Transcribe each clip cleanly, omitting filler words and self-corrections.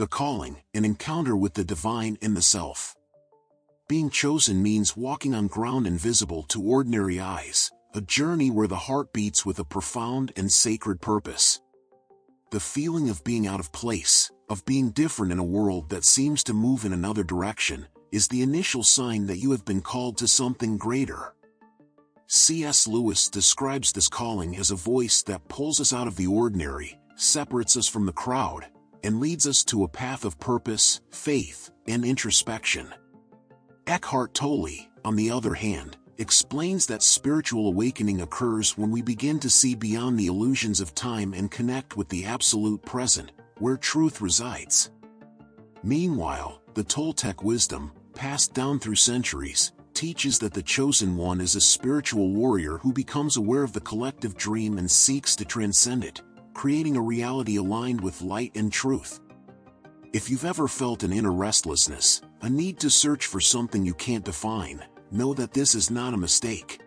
The calling, an encounter with the divine in the self. Being chosen means walking on ground invisible to ordinary eyes, a journey where the heart beats with a profound and sacred purpose. The feeling of being out of place, of being different in a world that seems to move in another direction, is the initial sign that you have been called to something greater. C.S. Lewis describes this calling as a voice that pulls us out of the ordinary, separates us from the crowd, and leads us to a path of purpose, faith, and introspection. Eckhart Tolle, on the other hand, explains that spiritual awakening occurs when we begin to see beyond the illusions of time and connect with the absolute present, where truth resides. Meanwhile, the Toltec wisdom, passed down through centuries, teaches that the chosen one is a spiritual warrior who becomes aware of the collective dream and seeks to transcend it, creating a reality aligned with light and truth. If you've ever felt an inner restlessness, a need to search for something you can't define, know that this is not a mistake.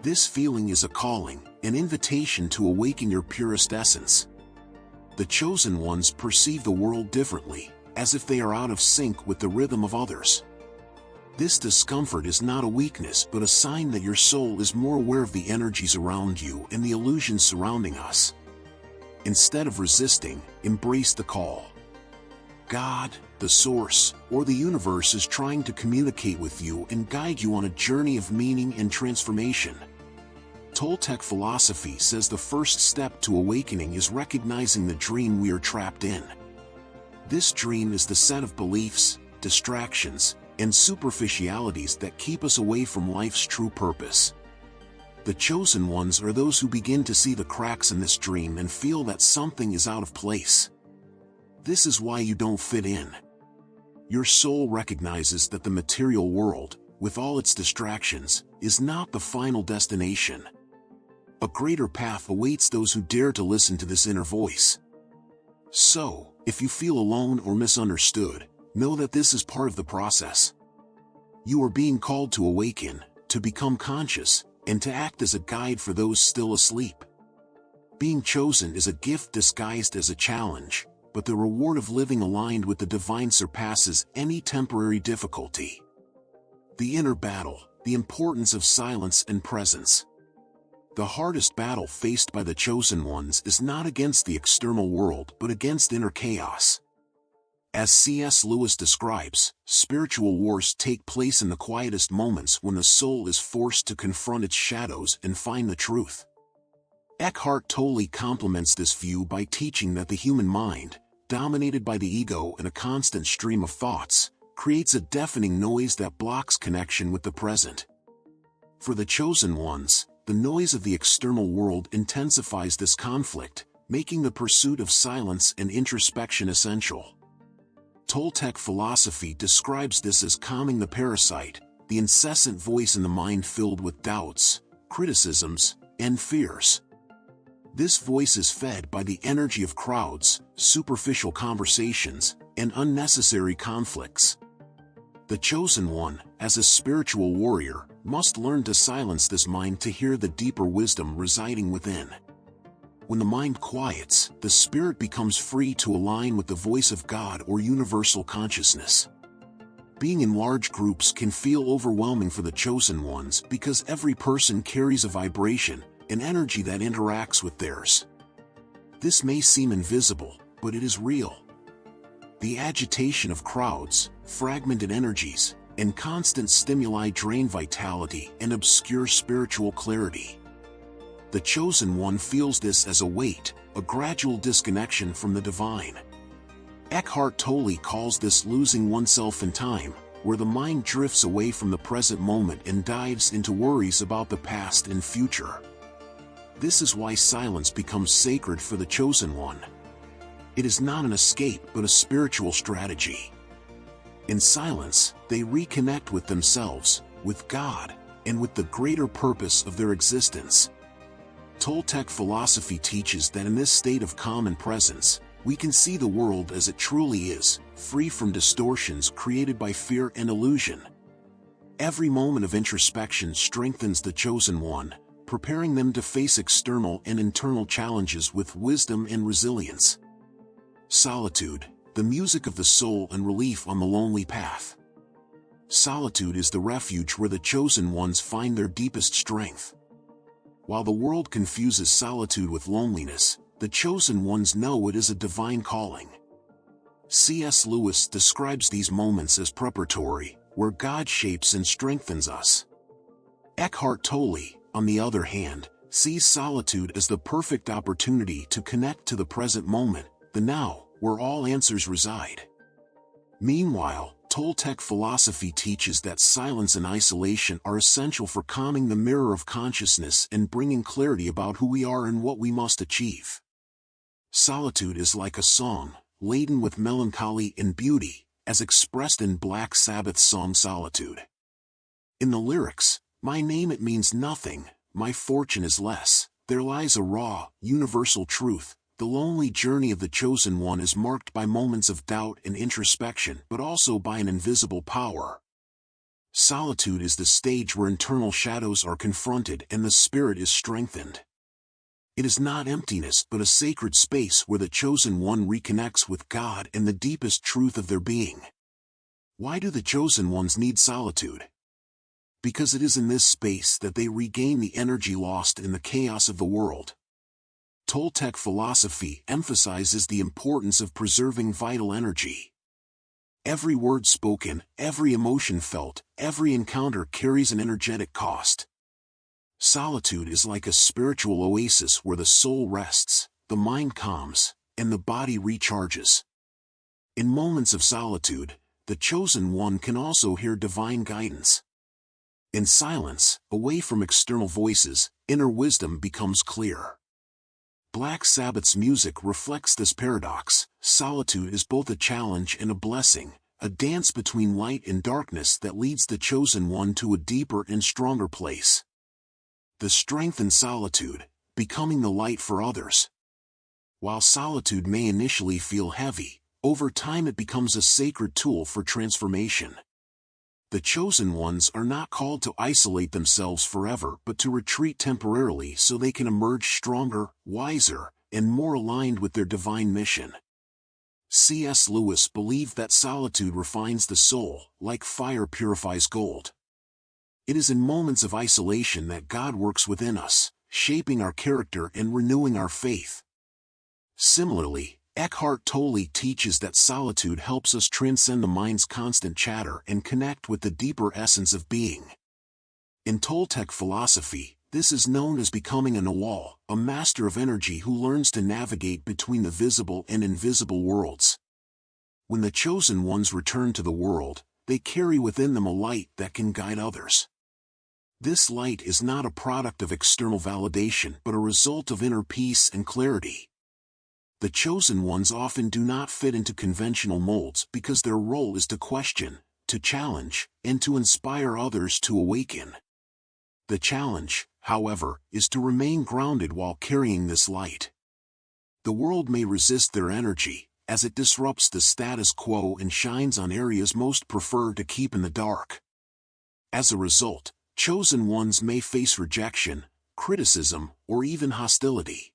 This feeling is a calling, an invitation to awaken your purest essence. The chosen ones perceive the world differently, as if they are out of sync with the rhythm of others. This discomfort is not a weakness but a sign that your soul is more aware of the energies around you and the illusions surrounding us. Instead of resisting, embrace the call. God, the source, or the universe is trying to communicate with you and guide you on a journey of meaning and transformation. Toltec philosophy says the first step to awakening is recognizing the dream we are trapped in. This dream is the set of beliefs, distractions, and superficialities that keep us away from life's true purpose. The chosen ones are those who begin to see the cracks in this dream and feel that something is out of place. This is why you don't fit in. Your soul recognizes that the material world, with all its distractions, is not the final destination. A greater path awaits those who dare to listen to this inner voice. So, if you feel alone or misunderstood, know that this is part of the process. You are being called to awaken, to become conscious, and to act as a guide for those still asleep. Being chosen is a gift disguised as a challenge, but the reward of living aligned with the divine surpasses any temporary difficulty. The inner battle, the importance of silence and presence. The hardest battle faced by the chosen ones is not against the external world but against inner chaos. As C.S. Lewis describes, spiritual wars take place in the quietest moments when the soul is forced to confront its shadows and find the truth. Eckhart Tolle complements this view by teaching that the human mind, dominated by the ego and a constant stream of thoughts, creates a deafening noise that blocks connection with the present. For the chosen ones, the noise of the external world intensifies this conflict, making the pursuit of silence and introspection essential. Toltec philosophy describes this as calming the parasite, the incessant voice in the mind filled with doubts, criticisms, and fears. This voice is fed by the energy of crowds, superficial conversations, and unnecessary conflicts. The chosen one, as a spiritual warrior, must learn to silence this mind to hear the deeper wisdom residing within. When the mind quiets, the spirit becomes free to align with the voice of God or universal consciousness. Being in large groups can feel overwhelming for the chosen ones because every person carries a vibration, an energy that interacts with theirs. This may seem invisible, but it is real. The agitation of crowds, fragmented energies, and constant stimuli drain vitality and obscure spiritual clarity. The chosen one feels this as a weight, a gradual disconnection from the divine. Eckhart Tolle calls this losing oneself in time, where the mind drifts away from the present moment and dives into worries about the past and future. This is why silence becomes sacred for the chosen one. It is not an escape but a spiritual strategy. In silence, they reconnect with themselves, with God, and with the greater purpose of their existence. Toltec philosophy teaches that in this state of calm and presence, we can see the world as it truly is, free from distortions created by fear and illusion. Every moment of introspection strengthens the chosen one, preparing them to face external and internal challenges with wisdom and resilience. Solitude, the music of the soul and relief on the lonely path. Solitude is the refuge where the chosen ones find their deepest strength. While the world confuses solitude with loneliness, the chosen ones know it is a divine calling. C.S. Lewis describes these moments as preparatory, where God shapes and strengthens us. Eckhart Tolle, on the other hand, sees solitude as the perfect opportunity to connect to the present moment, the now, where all answers reside. Meanwhile, Toltec philosophy teaches that silence and isolation are essential for calming the mirror of consciousness and bringing clarity about who we are and what we must achieve. Solitude is like a song, laden with melancholy and beauty, as expressed in Black Sabbath's song Solitude. In the lyrics, "My name it means nothing, my fortune is less, there lies a raw, universal truth. The lonely journey of the chosen one is marked by moments of doubt and introspection, but also by an invisible power." Solitude is the stage where internal shadows are confronted and the spirit is strengthened. It is not emptiness but a sacred space where the chosen one reconnects with God and the deepest truth of their being. Why do the chosen ones need solitude? Because it is in this space that they regain the energy lost in the chaos of the world. Toltec philosophy emphasizes the importance of preserving vital energy. Every word spoken, every emotion felt, every encounter carries an energetic cost. Solitude is like a spiritual oasis where the soul rests, the mind calms, and the body recharges. In moments of solitude, the chosen one can also hear divine guidance. In silence, away from external voices, inner wisdom becomes clear. Black Sabbath's music reflects this paradox. Solitude is both a challenge and a blessing, a dance between light and darkness that leads the chosen one to a deeper and stronger place. The strength in solitude, becoming the light for others. While solitude may initially feel heavy, over time it becomes a sacred tool for transformation. The chosen ones are not called to isolate themselves forever but to retreat temporarily so they can emerge stronger, wiser, and more aligned with their divine mission. C.S. Lewis believed that solitude refines the soul, like fire purifies gold. It is in moments of isolation that God works within us, shaping our character and renewing our faith. Similarly, Eckhart Tolle teaches that solitude helps us transcend the mind's constant chatter and connect with the deeper essence of being. In Toltec philosophy, this is known as becoming a Nawal, a master of energy who learns to navigate between the visible and invisible worlds. When the chosen ones return to the world, they carry within them a light that can guide others. This light is not a product of external validation but a result of inner peace and clarity. The chosen ones often do not fit into conventional molds because their role is to question, to challenge, and to inspire others to awaken. The challenge, however, is to remain grounded while carrying this light. The world may resist their energy, as it disrupts the status quo and shines on areas most prefer to keep in the dark. As a result, chosen ones may face rejection, criticism, or even hostility.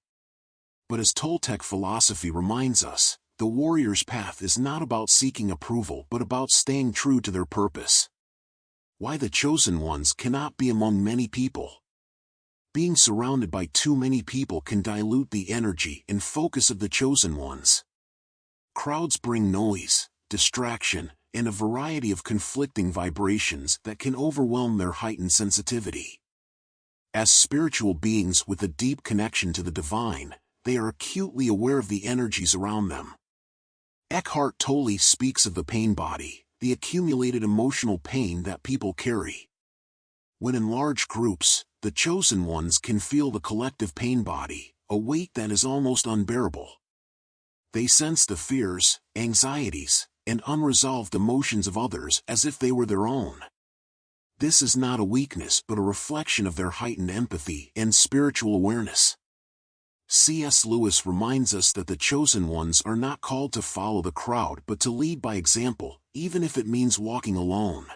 But as Toltec philosophy reminds us, the warrior's path is not about seeking approval but about staying true to their purpose. Why the chosen ones cannot be among many people. Being surrounded by too many people can dilute the energy and focus of the chosen ones. Crowds bring noise, distraction, and a variety of conflicting vibrations that can overwhelm their heightened sensitivity. As spiritual beings with a deep connection to the divine, they are acutely aware of the energies around them. Eckhart Tolle speaks of the pain body, the accumulated emotional pain that people carry. When in large groups, the chosen ones can feel the collective pain body, a weight that is almost unbearable. They sense the fears, anxieties, and unresolved emotions of others as if they were their own. This is not a weakness but a reflection of their heightened empathy and spiritual awareness. C.S. Lewis reminds us that the chosen ones are not called to follow the crowd but to lead by example, even if it means walking alone.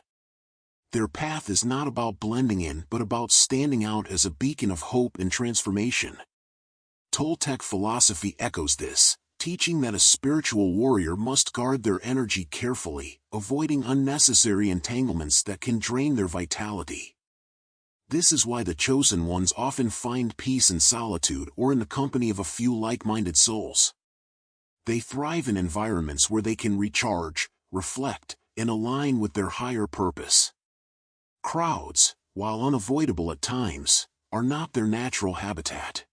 Their path is not about blending in but about standing out as a beacon of hope and transformation. Toltec philosophy echoes this, teaching that a spiritual warrior must guard their energy carefully, avoiding unnecessary entanglements that can drain their vitality. This is why the chosen ones often find peace in solitude or in the company of a few like-minded souls. They thrive in environments where they can recharge, reflect, and align with their higher purpose. Crowds, while unavoidable at times, are not their natural habitat.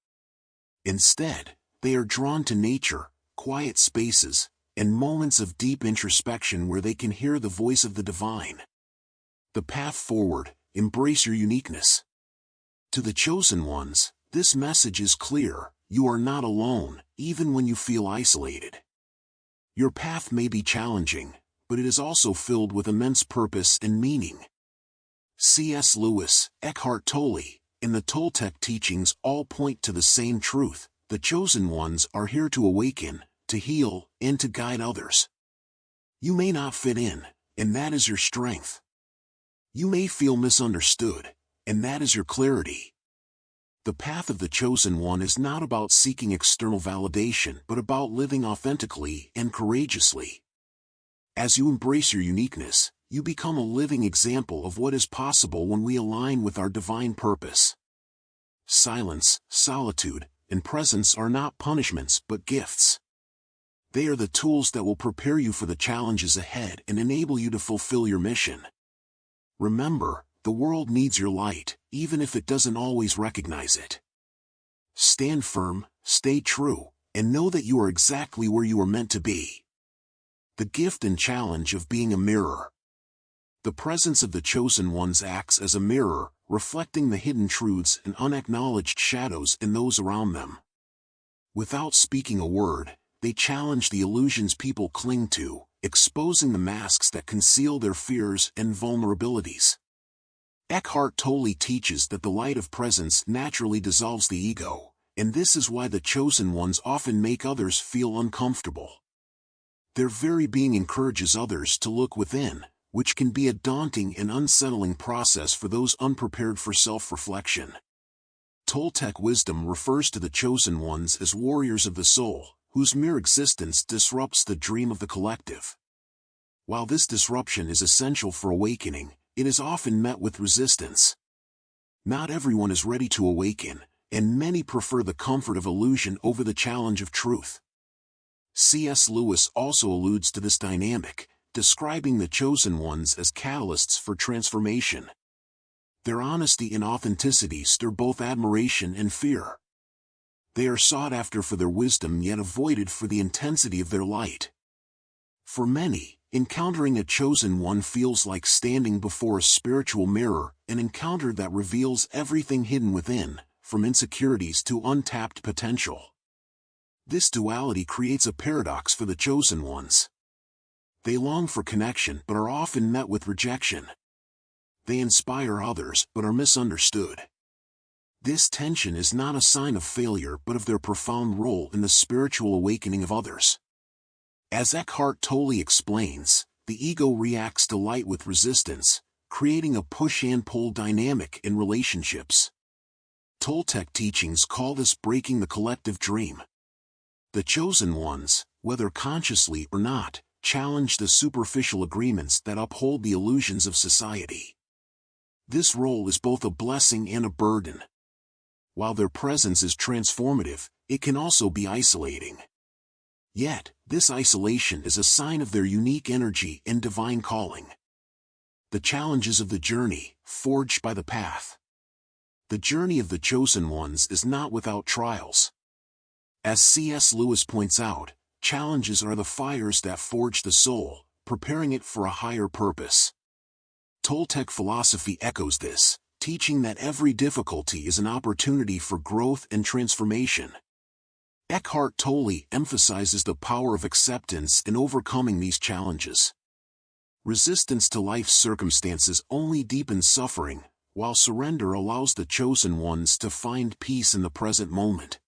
Instead, they are drawn to nature, quiet spaces, and moments of deep introspection where they can hear the voice of the divine. The path forward: embrace your uniqueness. To the chosen ones, this message is clear: you are not alone, even when you feel isolated. Your path may be challenging, but it is also filled with immense purpose and meaning. C.S. Lewis, Eckhart Tolle, and the Toltec teachings all point to the same truth: the chosen ones are here to awaken, to heal, and to guide others. You may not fit in, and that is your strength. You may feel misunderstood, and that is your clarity. The path of the chosen one is not about seeking external validation but about living authentically and courageously. As you embrace your uniqueness, you become a living example of what is possible when we align with our divine purpose. Silence, solitude, and presence are not punishments but gifts. They are the tools that will prepare you for the challenges ahead and enable you to fulfill your mission. Remember, the world needs your light, even if it doesn't always recognize it. Stand firm, stay true, and know that you are exactly where you are meant to be. The gift and challenge of being a mirror. The presence of the chosen ones acts as a mirror, reflecting the hidden truths and unacknowledged shadows in those around them. Without speaking a word, they challenge the illusions people cling to, exposing the masks that conceal their fears and vulnerabilities. Eckhart Tolle teaches that the light of presence naturally dissolves the ego, and this is why the chosen ones often make others feel uncomfortable. Their very being encourages others to look within, which can be a daunting and unsettling process for those unprepared for self-reflection. Toltec wisdom refers to the chosen ones as warriors of the soul, whose mere existence disrupts the dream of the collective. While this disruption is essential for awakening, it is often met with resistance. Not everyone is ready to awaken, and many prefer the comfort of illusion over the challenge of truth. C.S. Lewis also alludes to this dynamic, describing the chosen ones as catalysts for transformation. Their honesty and authenticity stir both admiration and fear. They are sought after for their wisdom yet avoided for the intensity of their light. For many, encountering a chosen one feels like standing before a spiritual mirror, an encounter that reveals everything hidden within, from insecurities to untapped potential. This duality creates a paradox for the chosen ones. They long for connection but are often met with rejection. They inspire others but are misunderstood. This tension is not a sign of failure but of their profound role in the spiritual awakening of others. As Eckhart Tolle explains, the ego reacts to light with resistance, creating a push and pull dynamic in relationships. Toltec teachings call this breaking the collective dream. The chosen ones, whether consciously or not, challenge the superficial agreements that uphold the illusions of society. This role is both a blessing and a burden. While their presence is transformative, it can also be isolating. Yet, this isolation is a sign of their unique energy and divine calling. The challenges of the journey, forged by the path. The journey of the chosen ones is not without trials. As C.S. Lewis points out, challenges are the fires that forge the soul, preparing it for a higher purpose. Toltec philosophy echoes this, teaching that every difficulty is an opportunity for growth and transformation. Eckhart Tolle emphasizes the power of acceptance in overcoming these challenges. Resistance to life's circumstances only deepens suffering, while surrender allows the chosen ones to find peace in the present moment.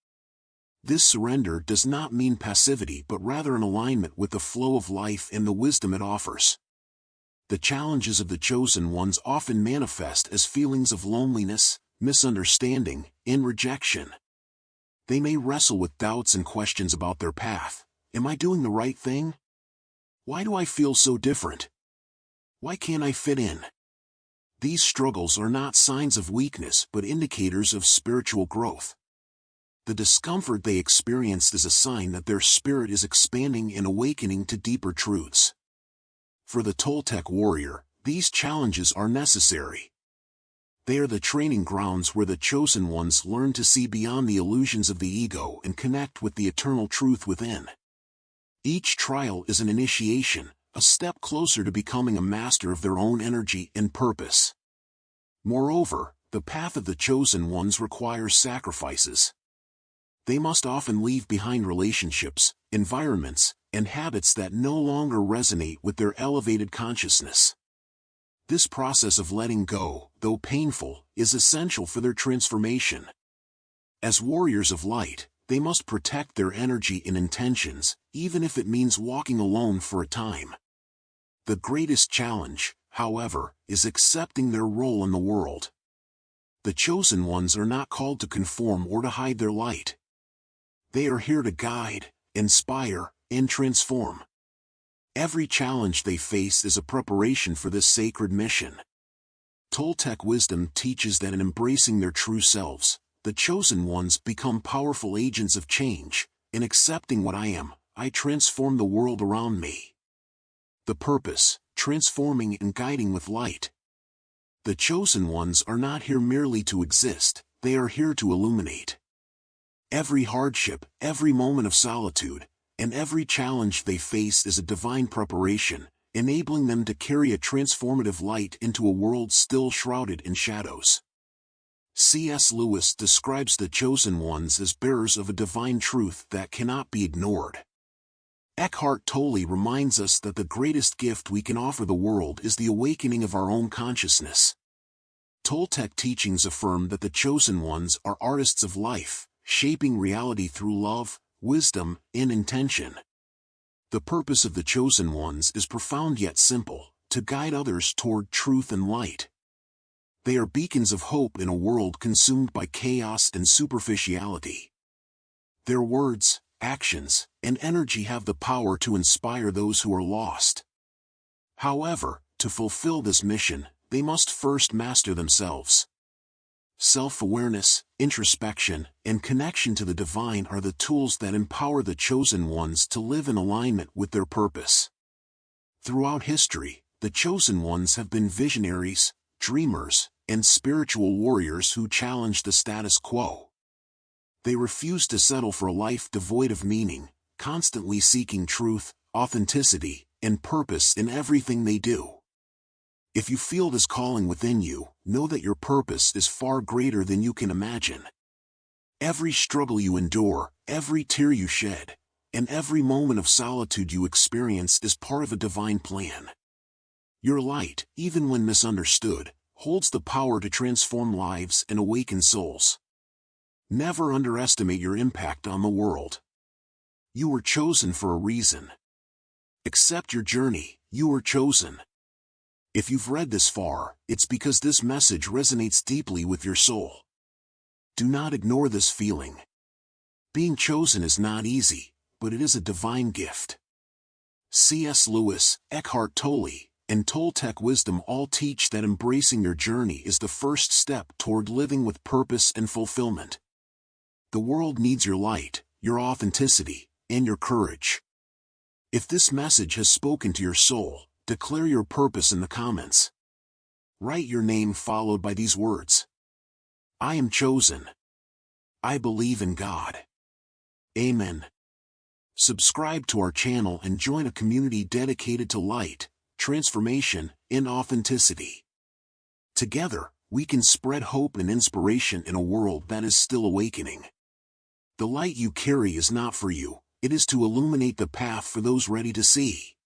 This surrender does not mean passivity but rather an alignment with the flow of life and the wisdom it offers. The challenges of the chosen ones often manifest as feelings of loneliness, misunderstanding, and rejection. They may wrestle with doubts and questions about their path, Am I doing the right thing? Why do I feel so different? Why can't I fit in? These struggles are not signs of weakness but indicators of spiritual growth. The discomfort they experience is a sign that their spirit is expanding and awakening to deeper truths. For the Toltec warrior, these challenges are necessary. They are the training grounds where the chosen ones learn to see beyond the illusions of the ego and connect with the eternal truth within. Each trial is an initiation, a step closer to becoming a master of their own energy and purpose. Moreover, the path of the chosen ones requires sacrifices. They must often leave behind relationships, environments, and habits that no longer resonate with their elevated consciousness. This process of letting go, though painful, is essential for their transformation. As warriors of light, they must protect their energy and intentions, even if it means walking alone for a time. The greatest challenge, however, is accepting their role in the world. The chosen ones are not called to conform or to hide their light. They are here to guide, inspire, and transform. Every challenge they face is a preparation for this sacred mission. Toltec wisdom teaches that in embracing their true selves, the chosen ones become powerful agents of change. In accepting what I am, I transform the world around me. The purpose, transforming and guiding with light. The chosen ones are not here merely to exist, they are here to illuminate. Every hardship, every moment of solitude, and every challenge they face is a divine preparation, enabling them to carry a transformative light into a world still shrouded in shadows. C.S. Lewis describes the chosen ones as bearers of a divine truth that cannot be ignored. Eckhart Tolle reminds us that the greatest gift we can offer the world is the awakening of our own consciousness. Toltec teachings affirm that the chosen ones are artists of life, shaping reality through love, wisdom, and intention. The purpose of the chosen ones is profound yet simple, to guide others toward truth and light. They are beacons of hope in a world consumed by chaos and superficiality. Their words, actions, and energy have the power to inspire those who are lost. However, to fulfill this mission, they must first master themselves. Self-awareness, introspection, and connection to the divine are the tools that empower the chosen ones to live in alignment with their purpose. Throughout history, the chosen ones have been visionaries, dreamers, and spiritual warriors who challenge the status quo. They refuse to settle for a life devoid of meaning, constantly seeking truth, authenticity, and purpose in everything they do. If you feel this calling within you, know that your purpose is far greater than you can imagine. Every struggle you endure, every tear you shed, and every moment of solitude you experience is part of a divine plan. Your light, even when misunderstood, holds the power to transform lives and awaken souls. Never underestimate your impact on the world. You were chosen for a reason. Accept your journey, you were chosen. If you've read this far, it's because this message resonates deeply with your soul. Do not ignore this feeling. Being chosen is not easy, but it is a divine gift. C.S. Lewis, Eckhart Tolle, and Toltec wisdom all teach that embracing your journey is the first step toward living with purpose and fulfillment. The world needs your light, your authenticity, and your courage. If this message has spoken to your soul, declare your purpose in the comments. Write your name followed by these words. I am chosen. I believe in God. Amen. Subscribe to our channel and join a community dedicated to light, transformation, and authenticity. Together, we can spread hope and inspiration in a world that is still awakening. The light you carry is not for you, it is to illuminate the path for those ready to see.